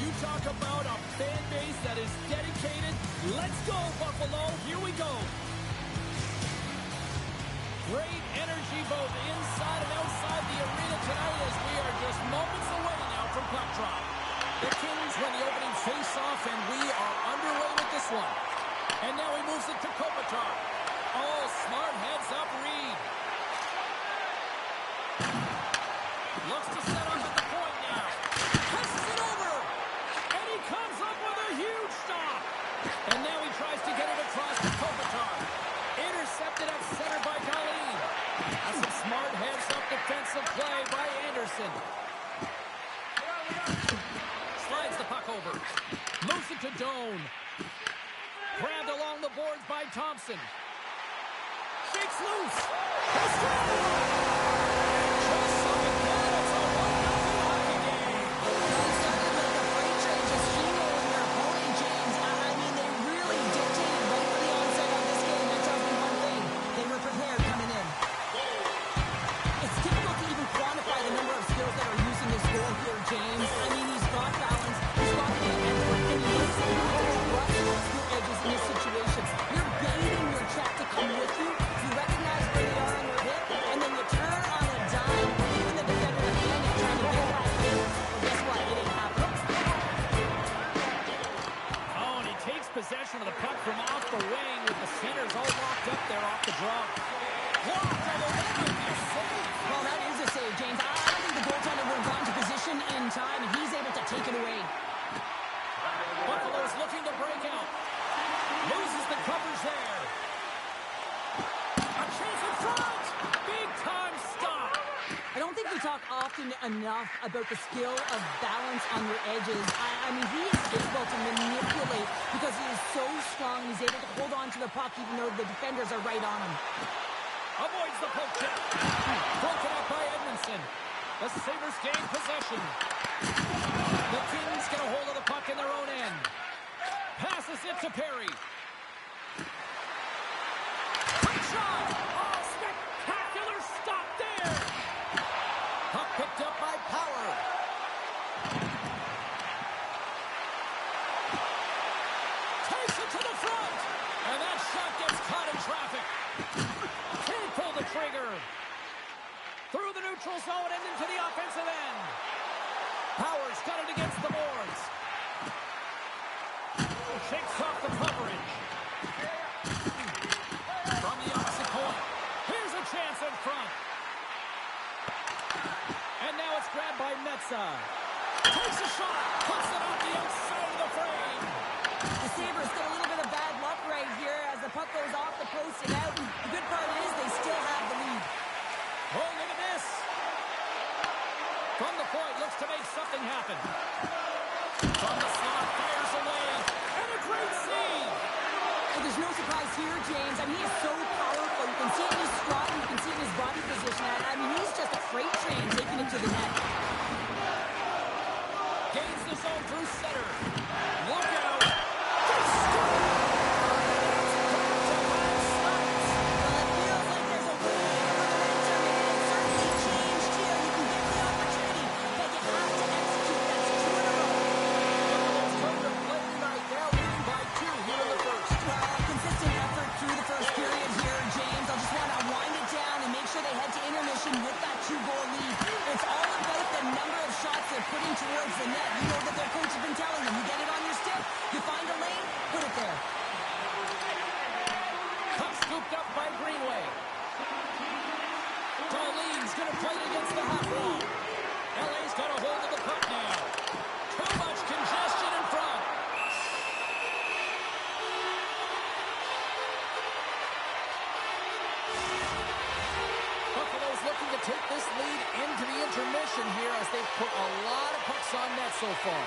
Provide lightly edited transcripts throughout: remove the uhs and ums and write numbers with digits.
You talk about a fan base that is dedicated. Let's go, Buffalo. Here we go. Great energy both inside and outside the arena tonight as we are just moments away now from puck drop. The Kings win the opening face-off, and we are underway with this one. And now he moves it to Kopitar. Oh, smart heads up Reed. Looks to set up at the point now. Passes it over. And he comes up with a huge stop. And now he tries to get it across to Kopitar. Intercepted at center by Colleen. That's a smart heads-up defensive play by Anderson. Slides the puck over. Moves it to Doan. Grabbed along the boards by Thompson. Shakes loose. Just something bad. It's a 1-0 hockey game. It started like a freight train just steamrolling their opponent, James. I mean, they really dictated right from the onset of this game. That tells me one thing. They were prepared coming in. It's difficult to even quantify the number of skills that are used in this goal here, James. I mean, he's got balance, he's got the effort, and he is able to trust your edges in these situations. You're baiting your check to come with you. You recognize where they are on your hip, and then you turn on a dime, giving the defender a hand and trying to get back in. Well, guess what? It ain't happening. Oh, and he takes possession of the puck from off the wing with the centers all locked up there off the draw. Blocked, although that might be a save. Well, that is a save, James. I don't think the goaltender would have gotten to position in time, and he's able to take it away. Buffalo's looking to break out. Loses the coverage there. A chance in front. Big time stop. I don't think we talk often enough about the skill of balance on your edges. I mean, he is able to manipulate because he is so strong. He's able to hold on to the puck even though the defenders are right on him. Avoids the poke check. Broken up by Edmondson. The Sabres gain possession. The Kings get a hold of the puck in their own end. Passes it to Perry. Quick shot. Oh, spectacular stop there. Puck picked up by Power. Takes it to the front. And that shot gets caught in traffic. Can't pull the trigger. Through the neutral zone and into the offensive end. Powers got it against the boards. Shakes off the coverage. From the opposite point. Here's a chance in front. And now it's grabbed by Metsa. Takes a shot. Puts it off the outside of the frame. The Sabres get a little bit of bad luck right here as the puck goes off the post and out. The good part is they still have the lead. Oh, look at this. From the point, looks to make something happen. From the slot, fires away. And a great save. Well, there's no surprise here, James. I mean, he is so powerful. You can see it in his stride, you can see it in his body position. I mean, he's just a freight train taking it to the net. Gains the zone through center. Look out. Putting towards the net. You know that their coach has been telling them, you get it on your stick, you find a lane, put it there. Puck scooped up by Greenway. Darlene's going to play it against the half wall. LA's got a hold of the puck now. Too much congestion in front. Buffalo's looking to take this lead into the intermission here as they've put a lot of pucks on net so far.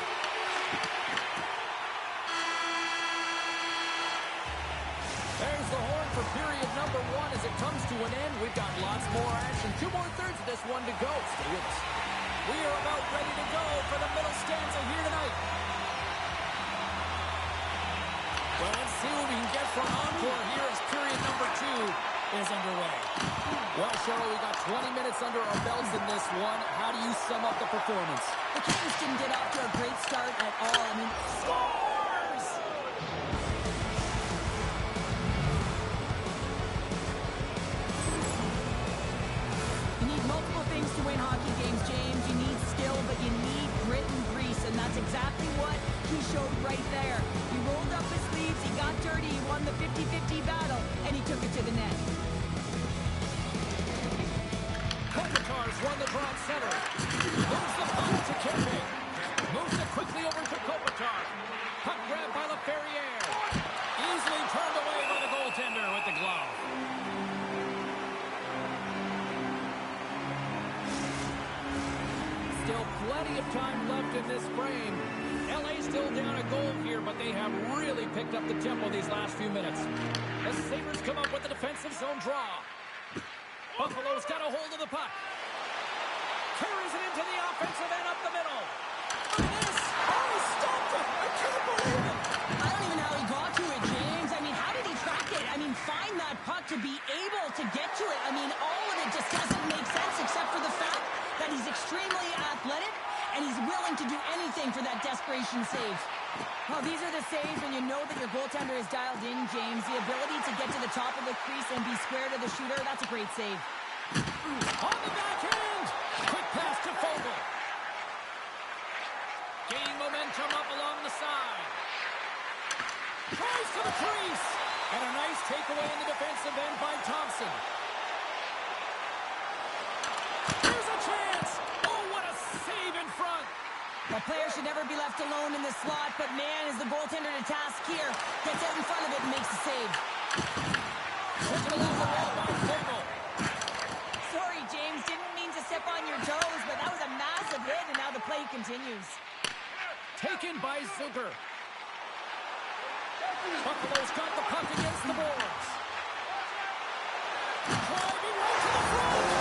There's the horn for period number 1 as it comes to an end. We've got lots more action. 2 more thirds of this one to go. Stay with us. We are about ready to go for the middle stanza here tonight. Well, let's see what we can get for encore here as period number 2 is underway. Well, Cheryl, we got 20 minutes under our belts in this one. How do you sum up the performance? The Kings didn't get off to a great start at all. he showed right there. He rolled up his sleeves, he got dirty, he won the 50-50 battle, and he took it to the net. Kopitar's won the draw at center. Moves the puck to Kempe. Moves it quickly over to Kopitar. Puck grabbed by LaFerriere. Easily turned away by the goaltender with the glove. Still plenty of time left in this frame. LA still down a goal here, but they have really picked up the tempo these last few minutes. The Sabres come up with the defensive zone draw. Buffalo's got a hold of the puck. Carries it into the offensive end up the middle. Look at this. Oh, he stopped it. I can't believe it. I don't even know how he got to it, James. I mean, how did he track it? I mean, find that puck to be able to get to it. I mean, all of it just doesn't make sense except for the fact that he's extremely athletic and he's willing to do anything for that desperation save. Well, these are the saves when you know that your goaltender is dialed in, James. The ability to get to the top of the crease and be square to the shooter, that's a great save. On the backhand. Quick pass to Fogle. Gaining momentum up along the side. Tries to the crease. And a nice takeaway in the defensive end by Thompson. Here's a chance. Oh, what a save in front. A player should never be left alone in the slot, but man, is the goaltender to task here. Gets out in front of it and makes the save. Took it along the wall by Fogle. Sorry, James, didn't mean to step on your toes, but that was a massive hit, and now the play continues. Taken by Zucker. Buffalo's got the puck against the boards. Driving right to the front.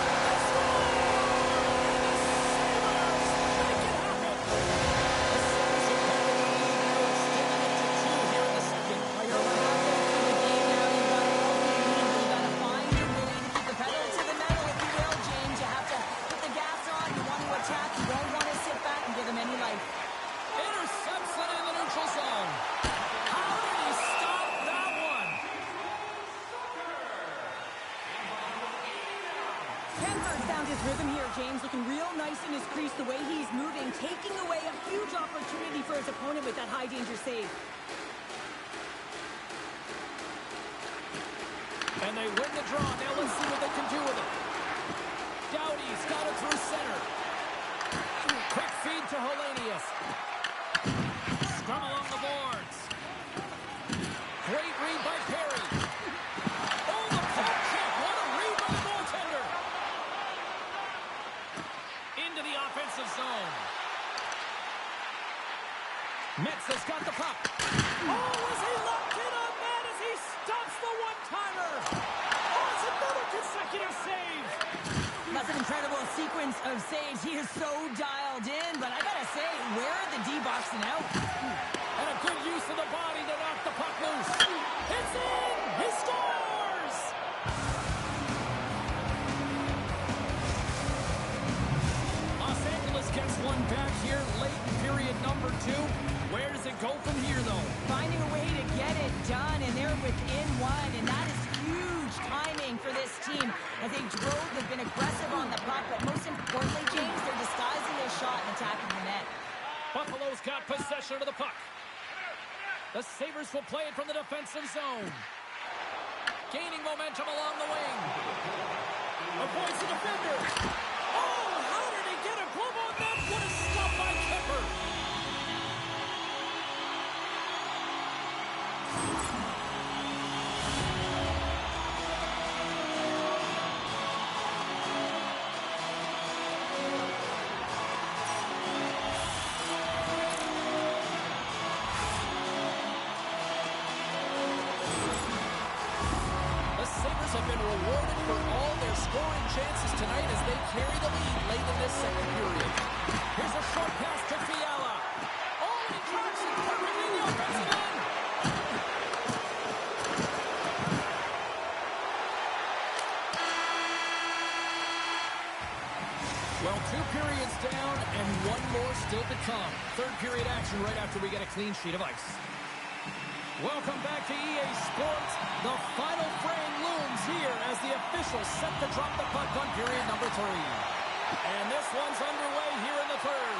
Rhythm here, James, looking real nice in his crease, the way he's moving, taking away a huge opportunity for his opponent with that high-danger save. And they win the draw. Now let's see what they can do with it. Doughty's got it through center. Quick feed to Hellenius. Scrum along the boards. Great read by Perry. Oh, the puck check. What a read by the goaltender. Into the offensive zone. Metz has got the puck. Oh, is he locked in on that as he stops the one-timer? Oh, it's another consecutive save. That's an incredible sequence of saves. He is so dialed in, but I gotta say, where are the D-boxing out? And a good use of the body to knock the puck loose. It's in! He scores! Los Angeles gets one back here late in period number 2. Where does it go from here, though? Finding a way to get it done, and they're within one, and that is huge timing for this team. As they drove, they've been aggressive on the puck, but most importantly, James, they're disguising their shot and attacking the net. Buffalo's got possession of the puck. The Sabres will play it from the defensive zone. Gaining momentum along the wing. Avoids the defender. Oh, how did he get a glove on that? What a stop by Kemper. Have been rewarded for all their scoring chances tonight as they carry the lead late in this second period. Here's a short pass to Fiala. Oh, he tracks it perfectly in the offensive end. Well, 2 periods down and 1 more still to come. Third period action right after we get a clean sheet of ice. Welcome back to EA Sports. The final frame looms here as the officials set to drop the puck on period number 3. And this one's underway here in the third.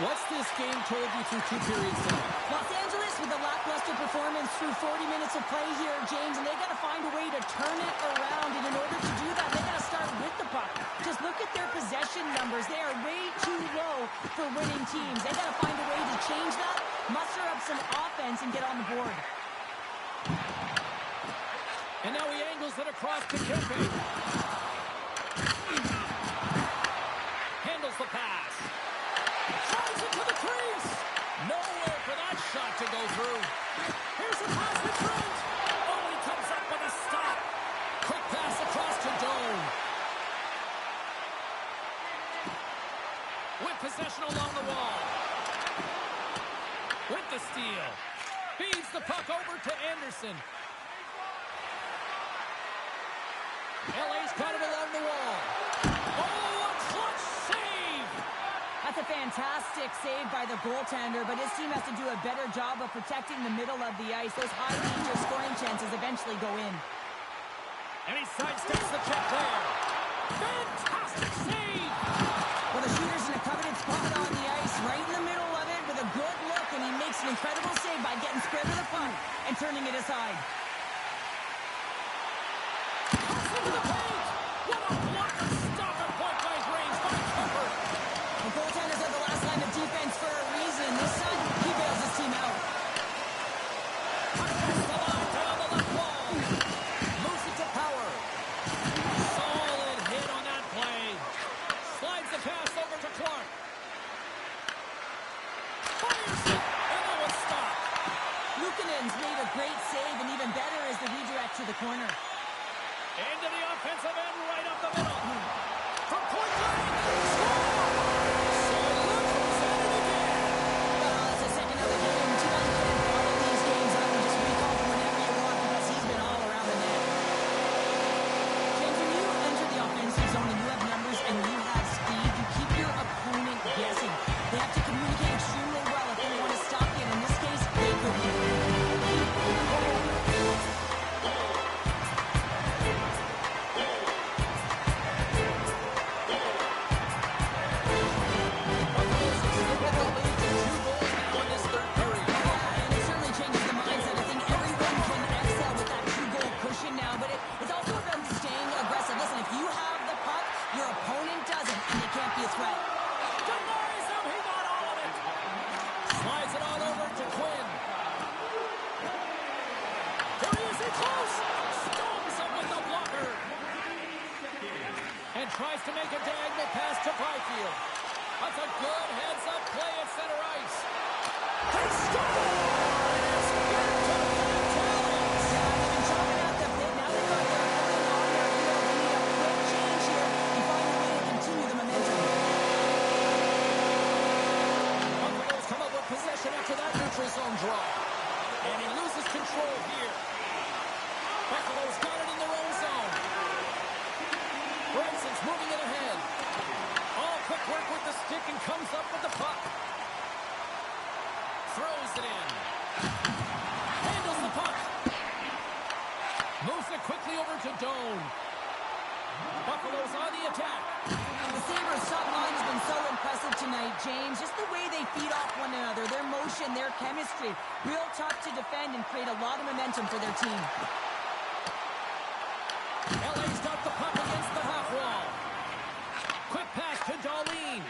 What's this game told you through 2 periods tonight? Los Angeles with a lackluster performance through 40 minutes of play here, James, and they got to find a way to turn it around. And in order to do that, they got to start with the puck. Just look at their possession numbers. They are way too low for winning teams. They got to find a way to change that, muster up some offense, and get on the board. And now he angles it across to Kempe. Handles the pass. Drives it to the crease. Nowhere for that shot to go through. Here's a pass to Trent. Oh, he comes up with a stop. Quick pass across to Doan. With possession along the wall. With the steal. Feeds the puck over to Anderson. LA's got it along the wall. Oh, a clutch save! That's a fantastic save by the goaltender, but his team has to do a better job of protecting the middle of the ice. Those high-danger scoring chances eventually go in. And he sidesteps the check there. Fantastic save! Well, the shooter's in a coveted spot on the ice, right in the middle of it with a good look, and he makes an incredible save by getting square to the puck and turning it aside. Into the paint! What a blocker stop at point-blank range by Cooper! The goaltenders are the last line of defense for a reason. This time, he bails his team out. Across the line down the left wall. Moves it to Power. Solid hit on that play. Slides the pass over to Clark. Fires it, and it was stopped. Luukkonen's made a great save, and even better is the redirect to the corner. Into the offensive end, right up the middle. From point blank, score! So look who's at it again. Well, it's the second of the game. Too long couldn't follow these games. I would just recall him whenever you want because he's been all around the net. James, when you enter the offensive zone and you have numbers and you have speed, you keep your opponent guessing. They have to communicate extremely well if they want to stop you, and in this case, they couldn't. Tries to make a diagonal pass to Byfield. That's a good heads-up play at center ice. They score! It's back to back tallies. Yeah, they've been chopping out the pit. Now they've got their opponent on their heels. They need a quick change here and find a way to continue the momentum. Buffalo's come up with possession after that neutral zone draw. And he loses control here. Buffalo's got it in their own zone. Branson's moving it ahead. All quick work with the stick and comes up with the puck. Throws it in. Handles the puck. Moves it quickly over to Doan. Buffalo's on the attack. The Sabres' top line has been so impressive tonight, James. Just the way they feed off one another, their motion, their chemistry. Real tough to defend and create a lot of momentum for their team. LA's got the puck against the half wall. Quick pass to Darlene.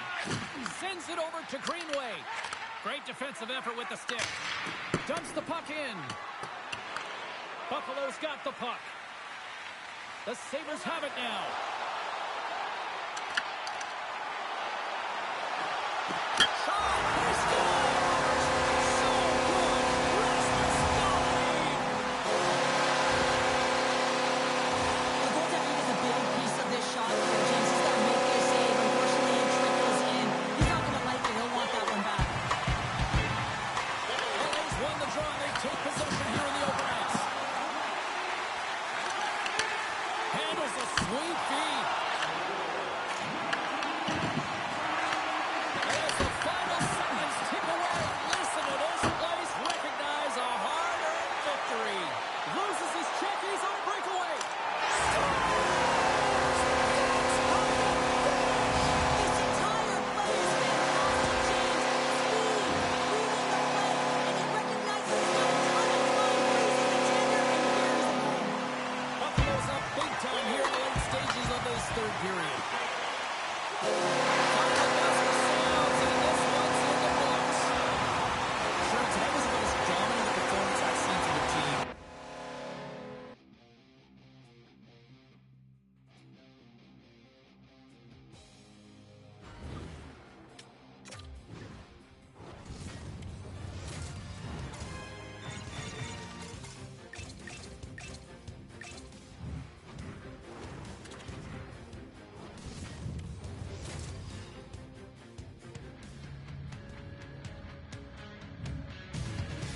Sends it over to Greenway. Great defensive effort with the stick. Dumps the puck in. Buffalo's got the puck. The Sabres have it now. Shot! He scores! So good! Restless goalie! The goaltender is a big piece of this shot here, James. He's got to make this save. Unfortunately, it trickles in. He's not going to like it. He'll want that one back. LA's won the draw. They take possession here in the open ice. Handles a sweet feed. period. Finally gets the sounds, and this one's in the books. Sure, today was the most dominant performance I've seen from the team.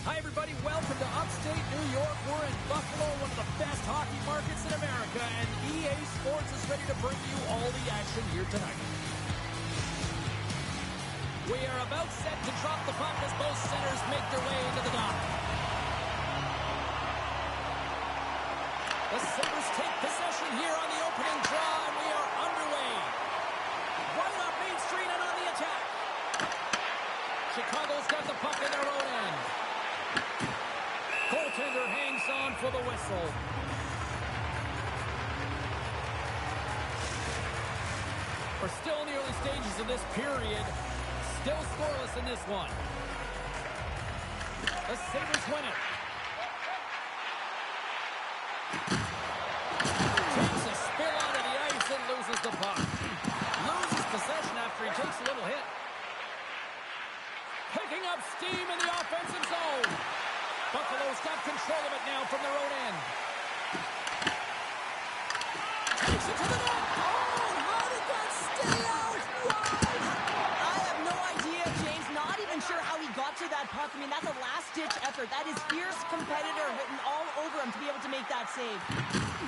Hi, everybody. Welcome to upstate New York. We're in Buffalo, one of the best hockey markets in America, and EA Sports is ready to bring you all the action here tonight. We are about set to drop the puck as both centers make their way into the dock. The Sabres take possession here on the opening draw, and we are underway. Right off Main Street and on the attack. Chicago's got the puck in their own end. Goaltender hangs on for the whistle. We're still in the early stages of this period. Still scoreless in this one. The Sabres win it. Takes a spill onto the ice and loses the puck. Loses possession after he takes a little hit. Picking up steam in the offensive zone. Buffalo's got control of it now from their own end. Takes it to the net. Oh, how did that stay out? Wide. I have no idea, James. Not even sure how he got to that puck. I mean, that's a last-ditch effort. That is fierce competitor written all over him to be able to make that save.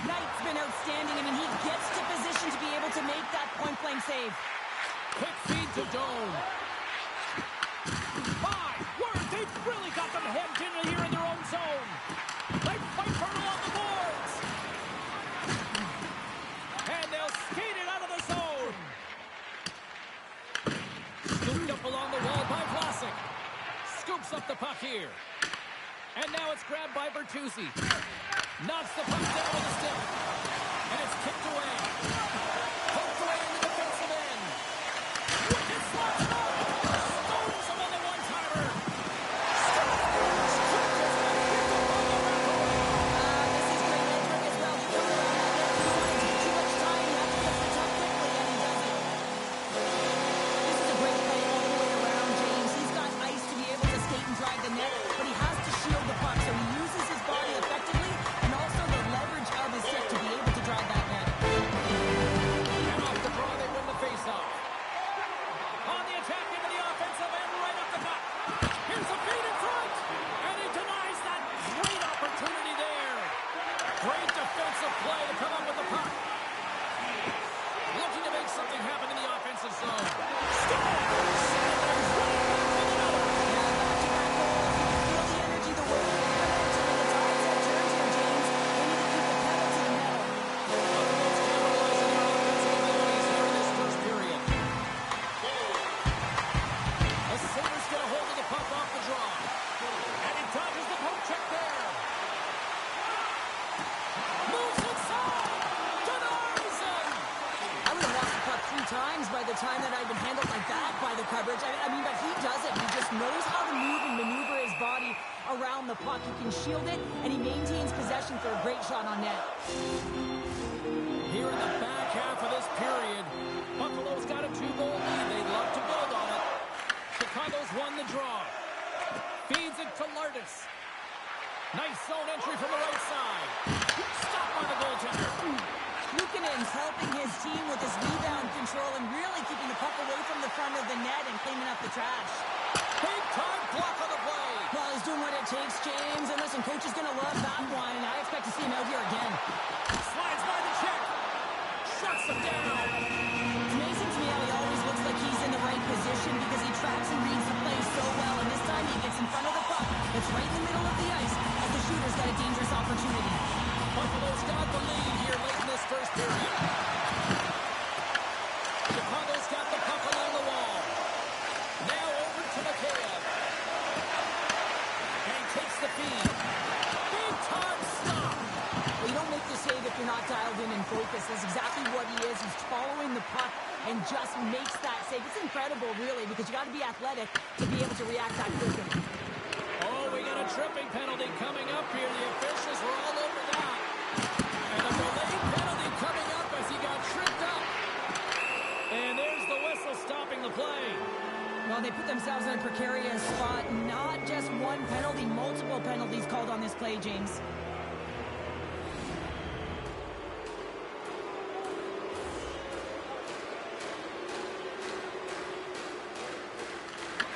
Knight's been outstanding. I mean, he gets to position to be able to make that point-blank save. Quick feed to Doan. My word, they've really got them hemmed in here in their own zone. They fight for it along the boards. And they'll skate it out of the zone. Scooped up along the wall by Vlasic. Scoops up the puck here. And now it's grabbed by Bertuzzi. Knocks the puck down with a stick. And it's kicked away. Poked away in the defensive end. Wicked slots up. Stones him on the one-timer. This is great edge work as well. You come around that net. You don't want to take too much time. You have to get to the top quickly, and he does it. This is a great play all the way around, James. He's got ice to be able to skate and drive the net, but he has to shield the puck, so he uses his body effectively and also the leverage of his stick to be able to drive that net. And off the draw, they win the faceoff. On the attack into the offensive end, right up the gut. Here's a feed in front, and he denies that great opportunity there. Great defensive play to come up with the puck. Looking to make something happen in the offensive zone. Times by the time that I've been handled like that by the coverage. I mean, but he does it. He just knows how to move and maneuver his body around the puck. He can shield it, and he maintains possession for a great shot on net. Here in the back half of this period, Buffalo's got a 2-goal lead. They'd love to build on it. Chicago's won the draw. Feeds it to Lardis. Nice zone entry from the right side. Stopped by the goaltender. Luukkonen's helping his team with his rebound control and really keeping the puck away from the front of the net and cleaning up the trash. Big time block on the play. Well, he's doing what it takes, James. And listen, coach is going to love that one, and I expect to see him out here again. Slides by the check. Shuts him down. It's amazing to me how he always looks like he's in the right position because he tracks and reads the play so well. And this time he gets in front of the puck. It's right in the middle of the ice as the shooter's got a dangerous opportunity. Buffalo's got the lead here late in this first period. Chicago's got the puck along the wall. Now over to Mikheyev. And he takes the feed. Big time stop. Well, you don't make the save if you're not dialed in and focused. That's exactly what he is. He's following just makes that save. It's incredible, really, because you got to be athletic to be able to react that quickly. Oh, we got a tripping penalty coming up here. The officials were all over that. And a delayed penalty coming up as he got tripped up. And there's the whistle stopping the play. Well, they put themselves in a precarious spot. Not just one penalty, multiple penalties called on this play, James.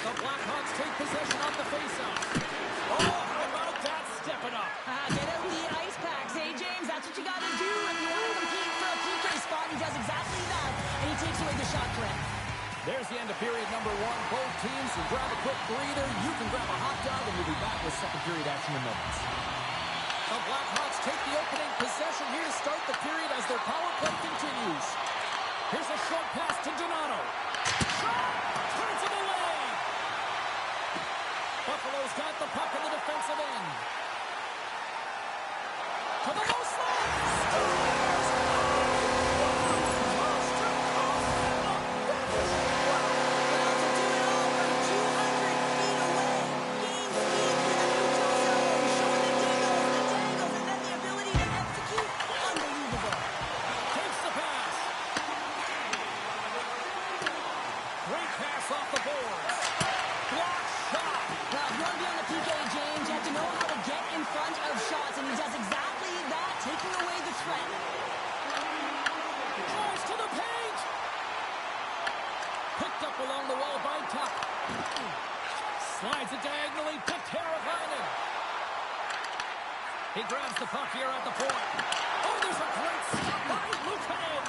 The Blackhawks take possession off the faceoff. Oh, how about that stepping up? Get out the ice packs. Hey, James, that's what you got to do if you want to compete for a PK spot. He does exactly that, and he takes away the shot threat. There's the end of period number 1. Both teams will grab a quick breather. You can grab a hot dog, and we'll be back with second period action in moments. The Blackhawks take the opening possession here to start the period as their power play continues. Here's a short pass to Donato. Shot! Turns it away! Buffalo's got the puck in the defensive end. To the low slide! Scores! Off the boards. Block shot. Well, if you want to be on the PK, James, you have to know how to get in front of shots, and he does exactly that, taking away the threat. Drives to the paint. Picked up along the wall by Tuck. Slides it diagonally to Teravainen. He grabs the puck here at the point. Oh, there's a great stop by Luukkonen.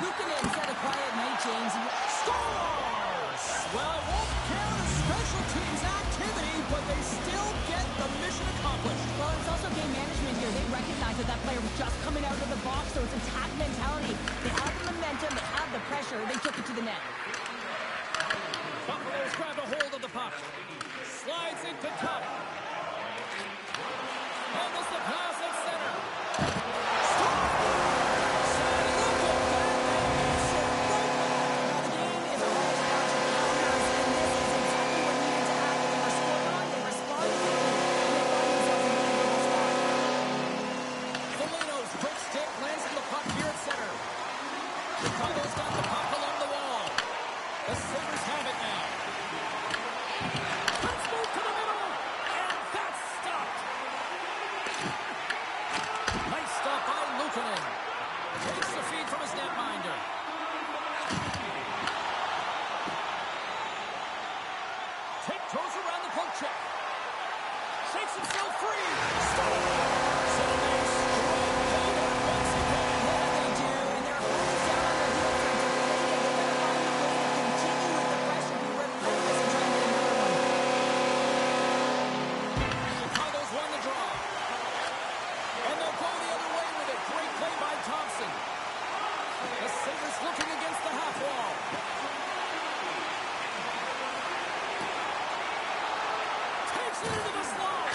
Luukkonen's had a quiet night, James. Scores! Well, it won't count as special teams activity, but they still get the mission accomplished. Well, it's also game management here. They recognize that that player was just coming out of the box, so it's attack mentality. They have the momentum, they have the pressure, they took it to the net. Buffalo's grabbed a hold of the puck. Slides into Tuck. Handles the pass at center. Chicago's got the puck along the wall. The Sabres have it now. Let's move to the middle. And that's stopped. Nice stop by Luukkonen. Takes the feed from his netminder. Tiptoes around the poke check. Shakes himself free. Stop. Looking against the half wall. Takes it into the slot.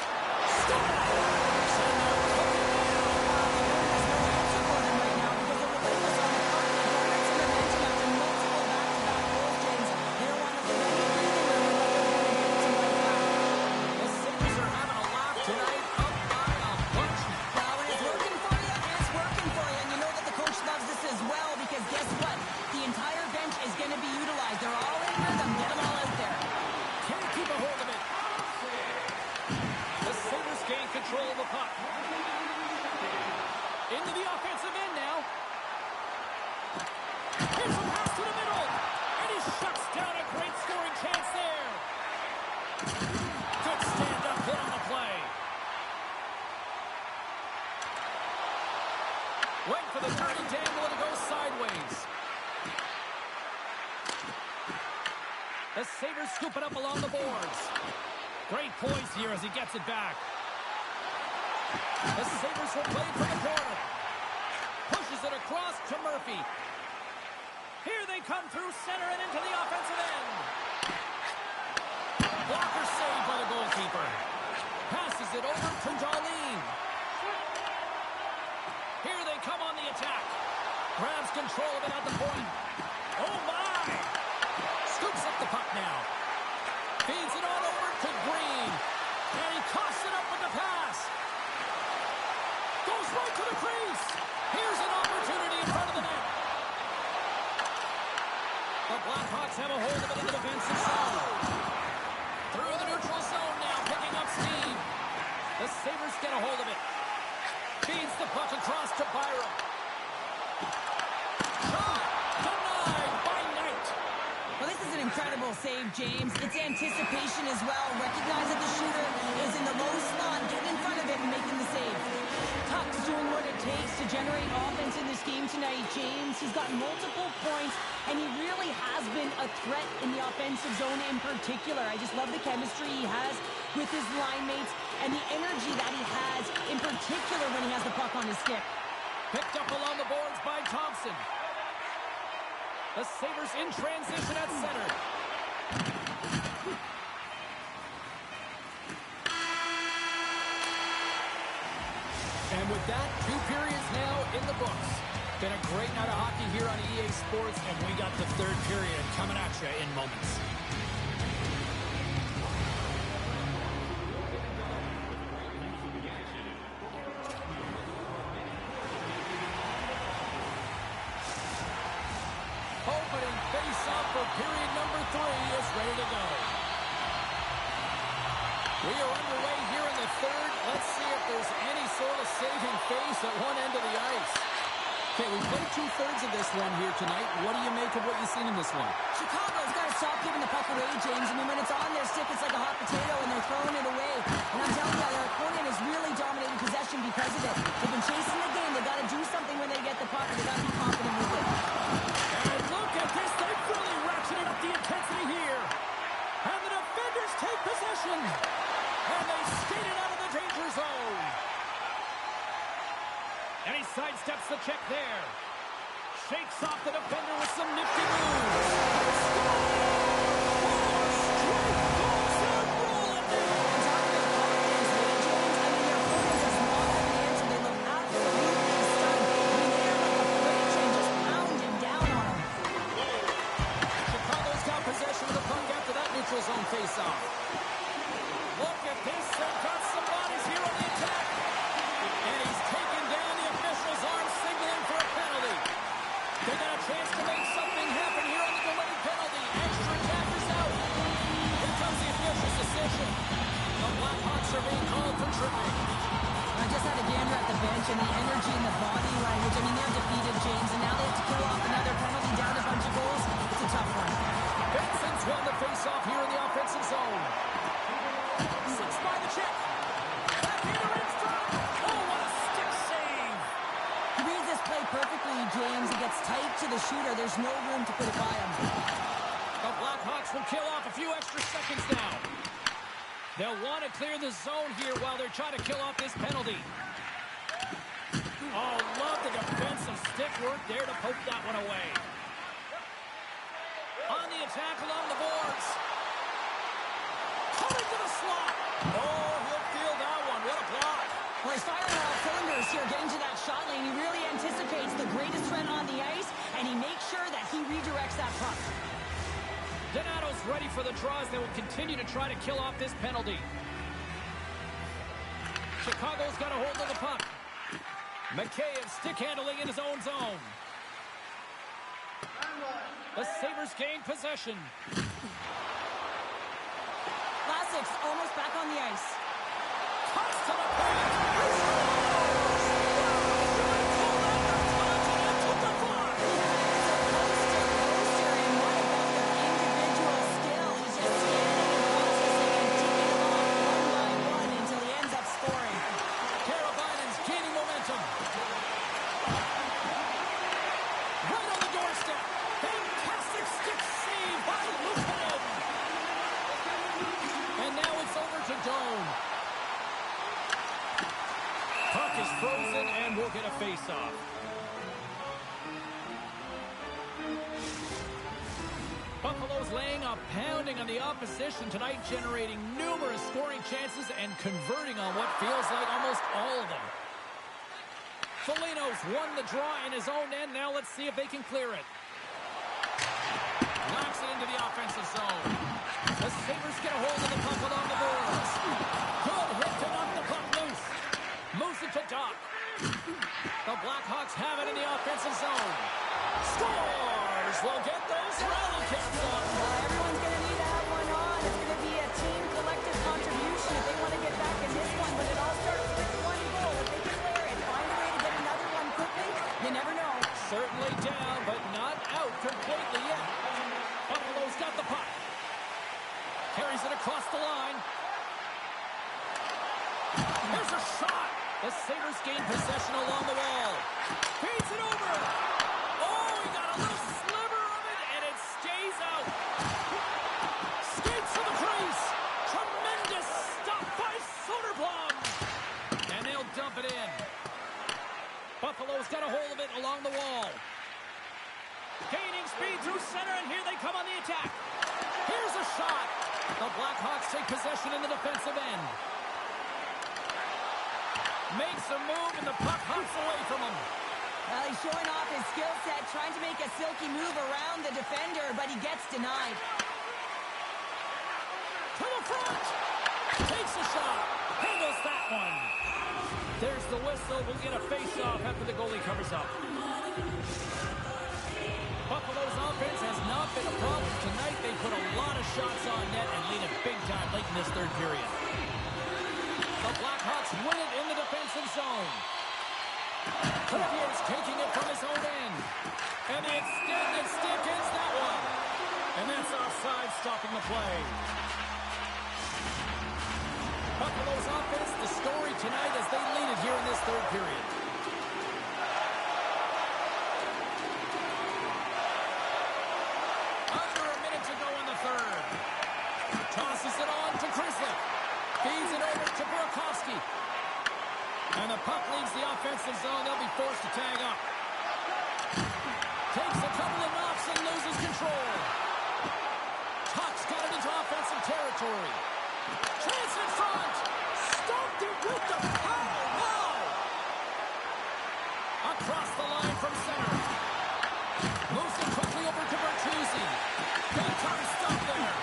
Scores! And they're cooking now. There's no answer for them right now because they're relentless on the puck. They generate some momentum after multiple back-to-back goals, James. They don't want to leave any breathing room and let them get some life back. The Sabres are having a laugh tonight, up by a bunch. Well, when it's working for you, it's working for you. And you know that the coach loves this as well because guess what? The entire bench is going to be utilized. They're all in rhythm. Get them all out there. Can't keep a hold of it. The Sabres gain control of the puck. Into the offensive end now. Here's a pass to the middle. And he shuts down a great scoring chance there. Good stand-up hit on the play. Wait for the dirty dangle and it goes sideways. The Sabres scoop it up along the boards. Great poise here as he gets it back. The Sabres will play for the corner. Pushes it across to Murphy. Here they come through center and into the offensive end. Blocker saved by the goalkeeper. Passes it over to Darlene. Here they come on the attack. Grabs control of it at the point. Oh, my! Scoops up the puck now. Feeds it on over to Green. And he coughs it up with the pass. Goes right to the crease. Here's an opportunity in front of the net. The Blackhawks have a hold of it in the defensive zone. Through the neutral zone now, picking up steam. The Sabres get a hold of it. Feeds the puck across to Byram. Shot denied by Knight. Well, this is an incredible save, James. It's anticipation as well. Recognize that the shooter is in the low slot, getting in front of it and making the save. Tuck's doing what it takes to generate offense in this game tonight, James. He's got multiple points, and he really has been a threat in the offensive zone in particular. I just love the chemistry he has with his line mates and the energy that he has, in particular when he has the puck on his stick. Picked up along the boards by Thompson. The Sabres in transition at center. And with that, 2 periods now in the books. Been a great night of hockey here on EA Sports, and we got the 3rd period coming at you in moments. Opening face-off for period number 3 is ready to go. We are underway here in the 3rd. Let's see if there's any sort of saving face at one end of the ice. Okay, we played 2/3 of this one here tonight. What do you make of what you've seen in this one? Chicago's got to stop giving the puck away, James. I mean, when it's on their stick, it's like a hot potato, and they're throwing it away. And I'm telling you, their opponent is really dominating possession because of it. They've been chasing the game. They've got to do something when they get the puck. They've got to be confident with it. And look at this. They've really ratcheted up the intensity here. And the defenders take possession. And they skate it out of the danger zone. And he sidesteps the check there. Shakes off the defender with some nifty moves. Zone face-off. Look at this. They've got some bodies here on the attack. And he's taken down the official's arm, signaling for a penalty. They got a chance to make something happen here on the delayed penalty. Extra attackers out. Here comes the official's decision. The Blackhawks are being called for tripping. I just had a gander at the bench, and the energy and the body language. I mean, they're defeated, James, and now they have to kill off another penalty, down a bunch of goals. It's a tough one. Benson's won the face-off here in the offensive zone. Six by the check. Backhander in front. Oh, what a stick save. He reads this play perfectly, James. He gets tight to the shooter. There's no room to put it by him. The Blackhawks will kill off a few extra seconds now. They'll want to clear the zone here while they're trying to kill off this penalty. Oh, love the defensive stick work there to poke that one away. On the attack along the boards. Coming to the slot. Oh, he'll feel that one. What a block. Well, he's firing on all cylinders here, getting to that shot lane. He really anticipates the greatest threat on the ice, and he makes sure that he redirects that puck. Donato's ready for the draws. They will continue to try to kill off this penalty. Chicago's got a hold of the puck. McKayev stick handling in his own zone. The Sabres gain possession. Classics almost back on the ice. Toss to the paint. Puck is frozen, and we'll get a face-off. Buffalo's laying a pounding on the opposition tonight, generating numerous scoring chances and converting on what feels like almost all of them. Foligno's won the draw in his own end. Now let's see if they can clear it. offensive zone. The Sabres get a hold of the puck along the boards. Good hit to knock the puck loose. Moves it to Doc. The Blackhawks have it in the offensive zone. Scores! Will get those rally caps on. Everyone's going to need to have one on. It's going to be a team collective contribution if they want to get back in this one. But it all starts with one goal. If they can clear it, find a way to get another one quickly, you never know. Certainly down, but not out completely yet. Buffalo's got the puck. Carries it across the line. There's a shot. The Sabres gain possession along the wall. Feeds it over. Oh, he got a little sliver of it, and it stays out. Skates to the crease. Tremendous stop by Soderblom. And they'll dump it in. Buffalo's got a hold of it along the wall. Gaining speed through center, and here they come on the attack. Here's a shot. The Blackhawks take possession in the defensive end. Makes a move, and the puck hops away from him. Well, he's showing off his skill set, trying to make a silky move around the defender, but he gets denied. To the front. Takes a shot. Handles that one. There's the whistle. We'll get a face-off after the goalie covers up. Buffalo's offense has not been a problem tonight. They put a lot of shots on net and lead it big time late in this third period. The Blackhawks win it in the defensive zone. Coutier's taking it from his own end. And the extended stick is that one. And that's offside, stopping the play. Buffalo's offense, the story tonight as they lead it here in this third period. Under a minute to go in the third. Tosses it on to Grzelcyk. Feeds it over to Burakovsky. And the puck leaves the offensive zone. They'll be forced to tag up. Takes a couple of knocks and loses control. Tuch's got it into offensive territory. Chance in front. Stopped it with the power. Wow! Across the line from center. Moves it quickly over to Bertuzzi. Big time stop there.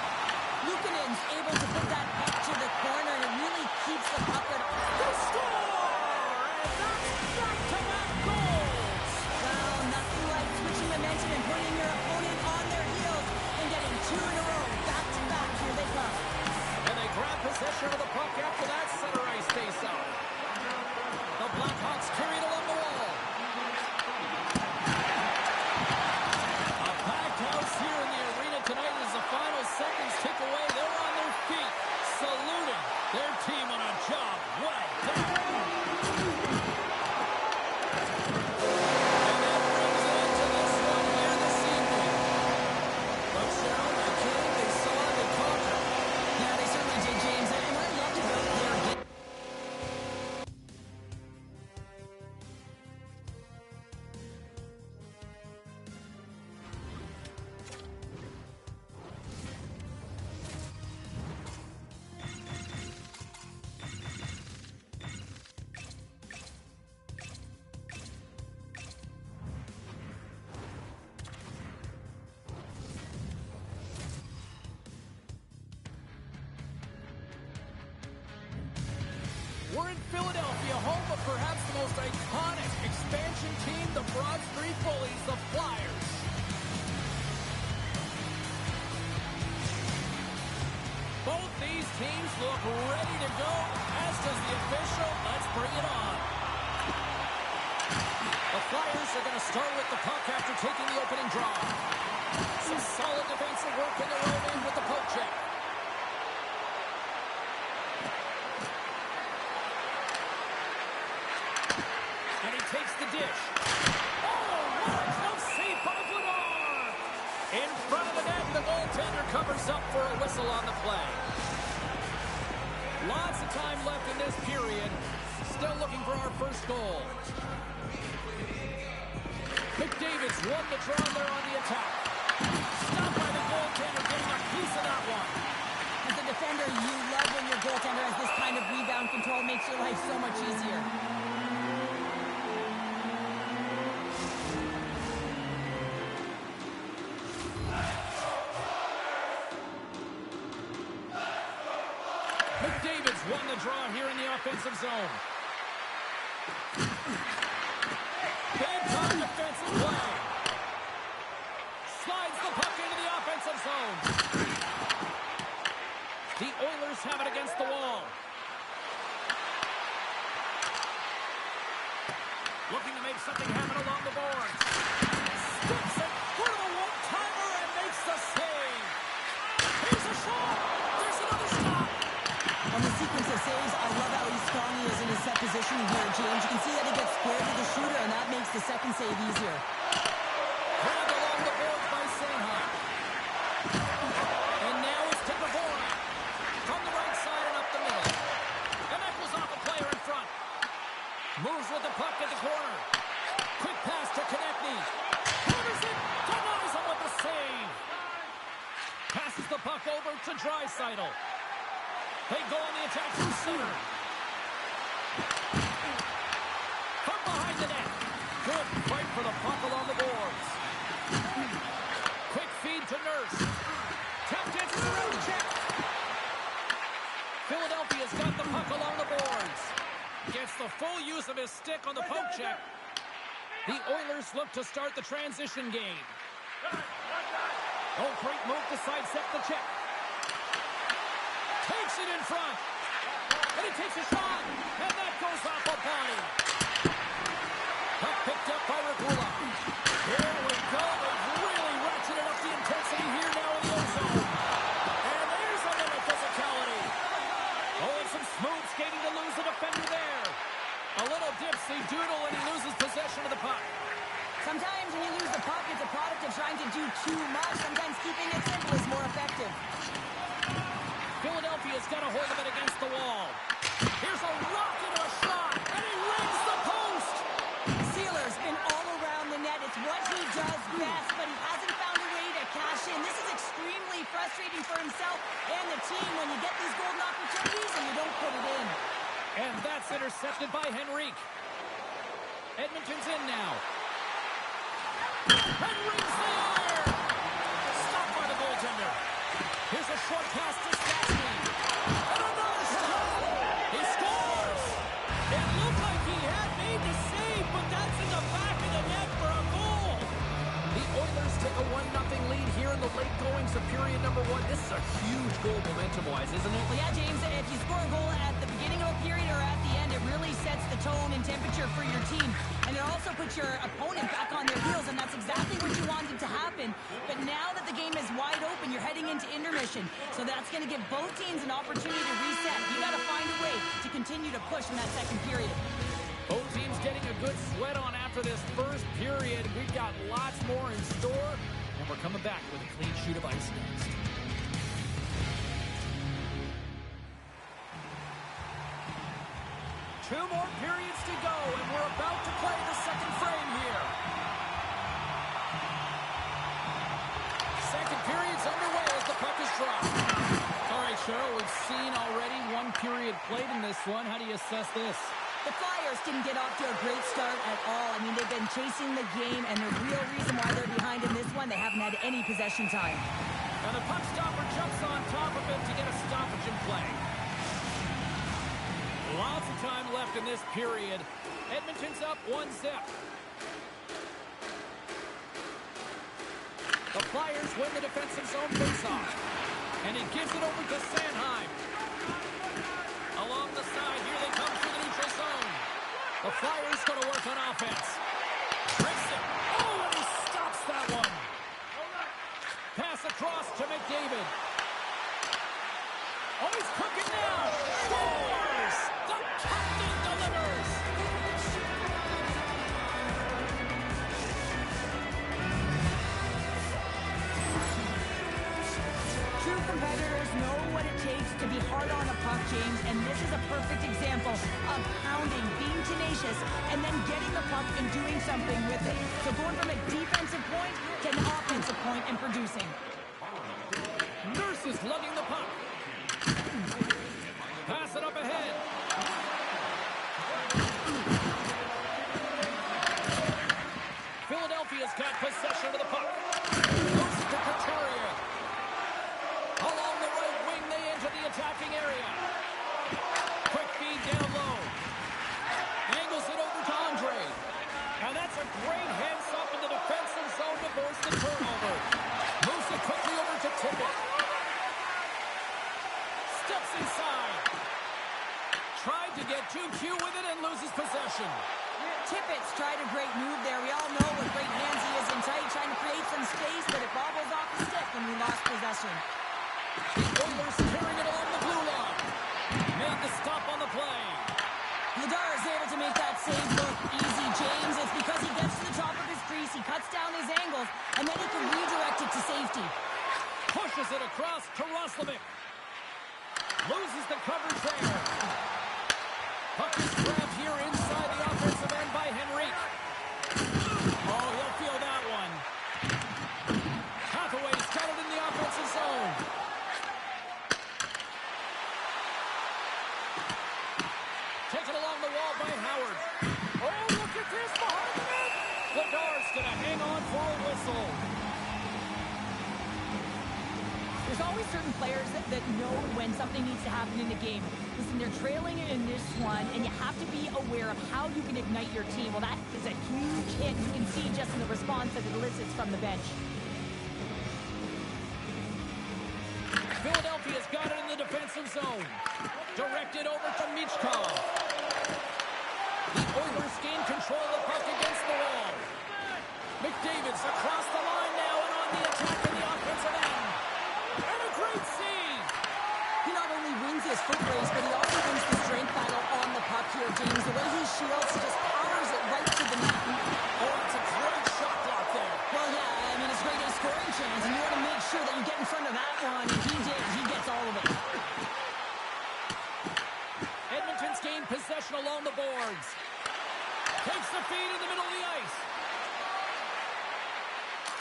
Luukkonen's able to put that puck to the corner, and it really keeps the puck at They score! And that's back-to-back goals! well, nothing like switching momentum and putting your opponent on their heels and getting two in a row, back-to-back. Here they come. And they grab possession of the puck after that center ice face-off. The Blackhawks carry it along the wall. A packed house here in the arena tonight as the final seconds tick away. They're on their feet, saluting their team on a job well done. And that brings an end to this one here this evening. But Cheryl, they came, they saw, they conquered. Yeah, they certainly did, James. And what I loved about their game. We're in Philadelphia, home of perhaps the most iconic expansion team, the Broad Street Bullies, the Flyers. Both these teams look ready to go, as does the official. Let's bring it on. The Flyers are going to start with the puck after taking the opening draw. Some solid defensive work in their own end with the poke check. And he takes the dish. Oh, what a close save by Vladar! In front of the net, the goaltender covers up for a whistle on the play. Lots of time left in this period. Still looking for our first goal. McDavid's won the draw there on the attack. Stopped by the goaltender, getting a piece of that one. As a defender, you love when your goaltender has this kind of rebound control. Makes your life so much easier. McDavid's won the draw here in the offensive zone. Big time defensive play. Slides the puck into the offensive zone. The Oilers have it against the wall. Looking to make something happen along the boards. Skips it for the one-timer and makes the save. Here's a shot. There's another stop. On the sequence of saves, I love how strong he is in his set position here, James. You can see that he gets squared to the shooter, and that makes the second save easier. Grabbed along the boards by Sanheim. And now it's to Dvorak. From the right side and up the middle. And that goes off a player in front. Moves with the puck at the corner. Quick pass to Konechny. Corners it. Denies him with the save. Passes the puck over to Draisaitl. They go on the attack through center. From behind the net. Good fight for the puck along the boards. Quick feed to Nurse. Tap dances around the check. Philadelphia's got the puck along the boards. Gets the full use of his stick on the poke check. The Oilers look to start the transition game. Oh, great move to sidestep the check. Takes it in front. And he takes a shot. And that goes off a body. Puck picked up by Regula. Here we go. They've really ratcheted up the intensity here now in the ozone. And there's a little physicality. Oh, and some smooth skating to lose the defender there. A little dipsy doodle and he loses possession of the puck. Sometimes when you lose the puck, it's a product of trying to do too much. Sometimes keeping it simple is more effective. Philadelphia's got a hold of it against the wall. Here's a rocket of a shot, and he rings the post. Sealer's been all around the net. It's what he does best, but he hasn't found a way to cash in. This is extremely frustrating for himself and the team when you get these golden opportunities and you don't put it in. And that's intercepted by Henrique. Edmonton's in now. Henrique's there! Stopped by the goaltender. Here's a short pass to Stastny. And another stop! He scores! It looked like he had made the save, but that's in the back of the net for a goal. The Oilers take a 1-0 lead here in the late goings of period number 1. This is a huge goal momentum-wise, isn't it? Well, yeah, James, if you score a goal at the beginning of a period or at the end, it really sets the tone and temperature for your team. And it also puts your opponent back on their heels, and that's exactly what you wanted to happen. But now that the game is wide open, you're heading into intermission. So that's going to give both teams an opportunity to reset. You got to find a way to continue to push in that second period. Both teams getting a good sweat on after this first period. We've got lots more in store, and we're coming back with a clean sheet of ice next. Two more periods to go, and we're about to play the second frame here. Second period's underway as the puck is dropped. All right, Cheryl, we've seen already one period played in this one. How do you assess this? The Flyers didn't get off to a great start at all. I mean, they've been chasing the game, and the real reason why they're behind in this one, they haven't had any possession time. And the puck stopper jumps on top of it to get a stoppage in play. Lots of time left in this period. Edmonton's up 1-0. The Flyers win the defensive zone faceoff. And he gives it over to Sanheim. Along the side, here they come through the neutral zone. The Flyers going to work on offense. Tricks it. Oh, and he stops that one. Pass across to McDavid. Oh, he's cooking now. Scores! The captain delivers. True competitors know what it takes to be hard on a puck, James, and this is a perfect example of pounding, being tenacious, and then getting the puck and doing something with it. So going from a defensive point to an offensive point and producing. Nurse is lugging the puck. Pass it up ahead. Philadelphia's got possession of the puck. Goes to Couturier. Along the right wing, they enter the attacking area. to get too cute with it and loses possession. Tippett's tried a great move there. We all know what great hands he is in tight, trying to create some space, but it bobbles off the stick when we lost possession. The Oilers carrying it along the blue line. Made the stop on the play. Vladar is able to make that save look easy, James. It's because he gets to the top of his crease, he cuts down his angles, and then he can redirect it to safety. Pushes it across to Roslovic. Loses the coverage there. Puck is grabbed here inside the offensive end by Henrique. Oh, he'll feel that one. Hathaway's got it in the offensive zone. Taken along the wall by Howard. Oh, look at this behind the net. Vladar's going to hang on for a whistle. There's always certain players that know when something needs to happen in a game. Listen, they're trailing in this one, and you have to be aware of how you can ignite your team. Well, that is a huge hit. You can see just in the response that it elicits from the bench. Philadelphia's got it in the defensive zone. Directed over to Michkov. The Oilers gain control of the puck against the wall. McDavid's across the line now and on the attack in the offensive end. And a great save. He not only wins his foot race, but he also wins the strength battle on the puck here, James. The way he shields, he just powers it right to the net. Oh, it's a great shot block there. Well, yeah, I mean, it's great a scoring chance, and you want to make sure that you get in front of that one, and he did. He gets all of it. Edmonton's gained possession along the boards. Takes the feed in the middle of the ice.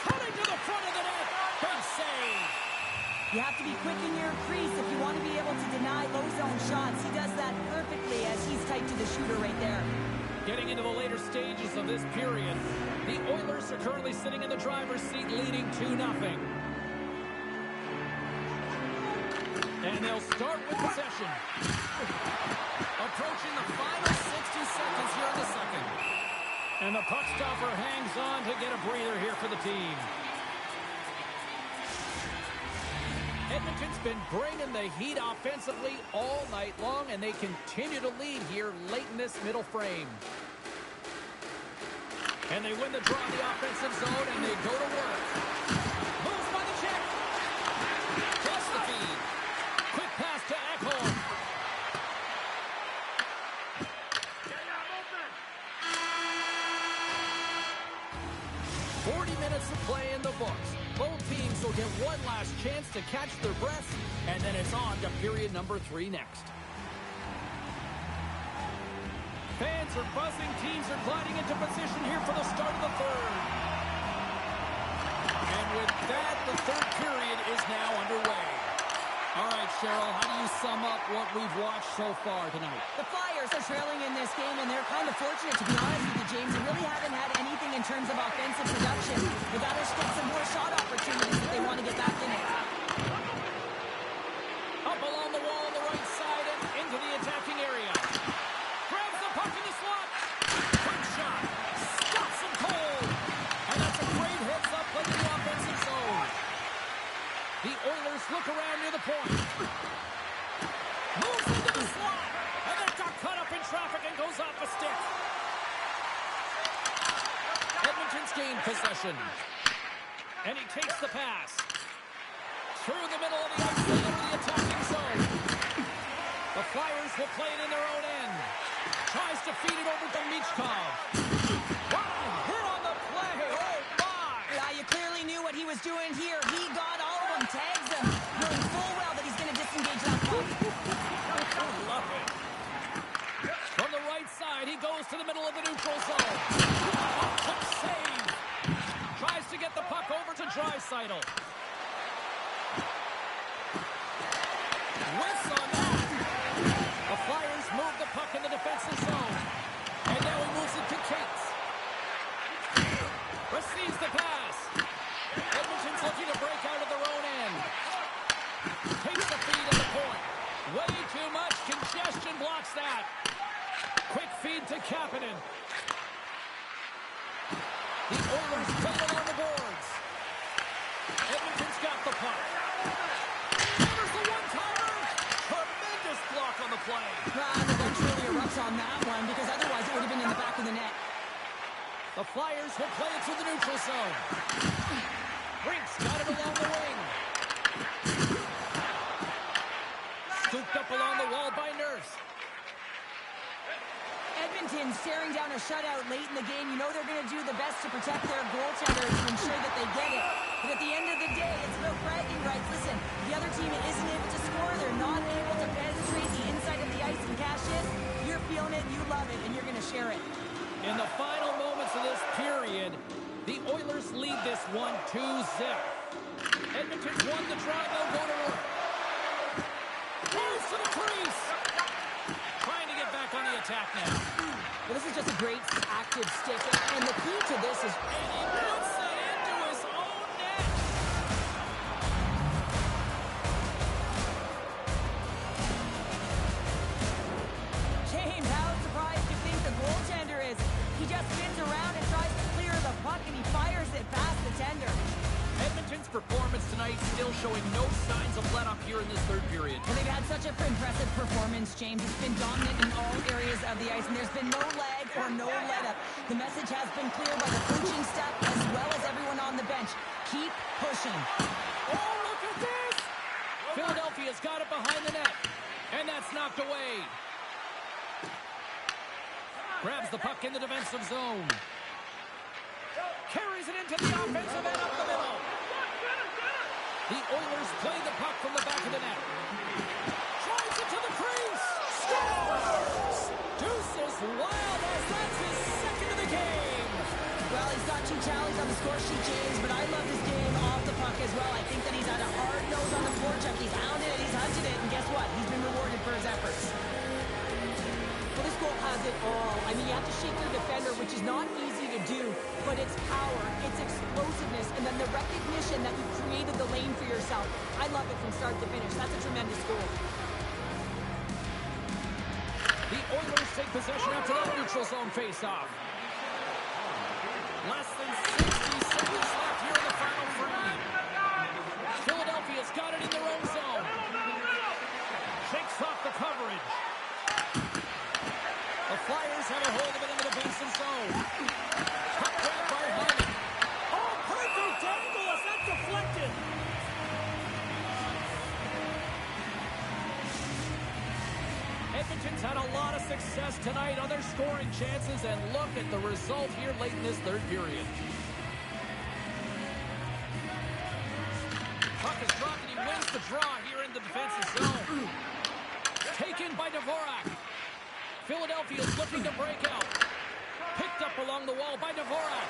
Cutting to the front of the net. Big save. You have to be quick in your crease if you want to be able to deny low zone shots. He does that perfectly as he's tight to the shooter right there. Getting into the later stages of this period, the Oilers are currently sitting in the driver's seat leading 2-0. And they'll start with possession. Approaching the final 60 seconds here in the second. And the puck stopper hangs on to get a breather here for the team. Edmonton's been bringing the heat offensively all night long, and they continue to lead here late in this middle frame. And they win the draw in the offensive zone, and they go to work. Moves by the check. Gets the feed. Quick pass to Ekholm. Minutes of play in the books. Both teams will get one last chance to catch their breath, and then it's on to period number 3 next. Fans are buzzing. Teams are gliding into position here for the start of the third. And with that, the third period is now underway. All right, Cheryl, how do you sum up what we've watched so far tonight? The Flyers are trailing in this game, and they're kind of fortunate, to be honest with you, James. They really haven't had anything in terms of offensive production. They got to get some more shot opportunities if they want to get back in it. Up along the wall on the right side and into the attacking area. Grabs the puck in the slot. Quick shot. Stops him cold. And that's a great heads-up play to the offensive zone. The Oilers look around near the point. Moves into the slot. And that got cut up in traffic and goes off a stick. Edmonton's gained possession. And he takes the pass. Through the middle of the ice into the attacking zone. The Flyers will play it in their own end. Tries to feed it over to Michkov. Wow, hit on the play. Oh, my. Yeah, you clearly knew what he was doing here. He got all of them, tags them, knowing full well that he's going to disengage that puck. I love it. From the right side, he goes to the middle of the neutral zone. Quick save. Tries to get the puck over to Draisaitl. Whiffs on that. The Flyers move the puck in the defensive zone. And now he moves it to Cates. Receives the pass. Edmonton's looking to break out of their own end. Takes the feed at the point. Way too much congestion blocks that. Quick feed to Kapanen. The Oilers play it on the boards. Edmonton's got the puck. There's the one-timer. Tremendous block on the play. The bench really erupts on that one because otherwise it would have been in the back of the net. The Flyers will play it to the neutral zone. Brink's got it along the wing. Scooped up along the wall by Nurse. Edmonton staring down a shutout late in the game. You know they're going to do the best to protect their goaltender to ensure that they get it. But at the end of the day, it's about bragging rights. Listen, the other team isn't able to score. They're not able to penetrate the inside of the ice and cash in. You're feeling it, you love it, and you're going to share it. In the final moments of this period, the Oilers lead this one 2-0. Edmonton's won the draw. They'll go to work. Goes to the crease. Trying to get back on the attack now. Well, this is just a great active stick, and the key to this is... And he puts it into his own net. James, how surprised do you think the goaltender is? He just spins around and tries to clear the puck, and he fires it past the tender. Edmonton's performance tonight still showing no signs of let-up here in this third period. Well, they've had such an impressive performance, James. It's been dominant in all areas of the ice, and there's been no lag or no let-up. The message has been clear by the coaching staff as well as everyone on the bench. Keep pushing. Oh, look at this! Philadelphia's got it behind the net, and that's knocked away. Grabs the puck in the defensive zone. Carries it into the offensive end up the middle. The Oilers play the puck from the back of the net. Drives it to the crease. Scores! Deuces wild as that's his second of the game. Well, he's got 2 tallies on the score sheet, James, but I love his game off the puck as well. I think that he's had a hard nose on the forecheck. He's hounded it, he's hunted it, and guess what? He's been rewarded for his efforts. Well, this goal has it all. I mean, you have to shake your defender, which is not easy to do, but it's power, it's explosiveness, and then the recognition that you created the lane for yourself. I love it from start to finish. That's a tremendous goal. The Oilers take possession after that neutral zone face-off. Less than 60 seconds left here in the final frame. Philadelphia's got it in their own zone. Shakes off the coverage. The Flyers have a hold of it in the defensive zone. Puck grab by Hyman. Oh, perfect angle as that deflected. Edmonton's had a lot of success tonight on their scoring chances, and look at the result here late in this third period. Puck is dropped, and he wins the draw here in the defensive zone. Taken by Dvorak. Philadelphia's looking to break out. Picked up along the wall by Dvorak.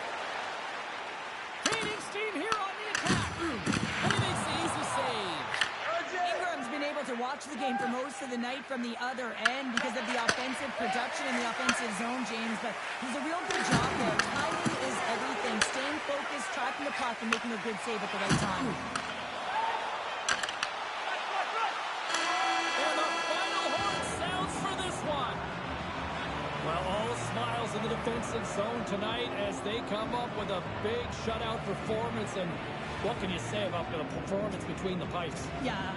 Gaining steam here on the attack. And he makes the easy save. Ingram's been able to watch the game for most of the night from the other end because of the offensive production in the offensive zone, James, but he's a real good job there. Timing is everything. Staying focused, tracking the puck, and making a good save at the right time. And the final horn sounds for this one. Well, all smiles in the defensive zone tonight as they come up with a big shutout performance. And what can you say about the performance between the pipes? Yeah,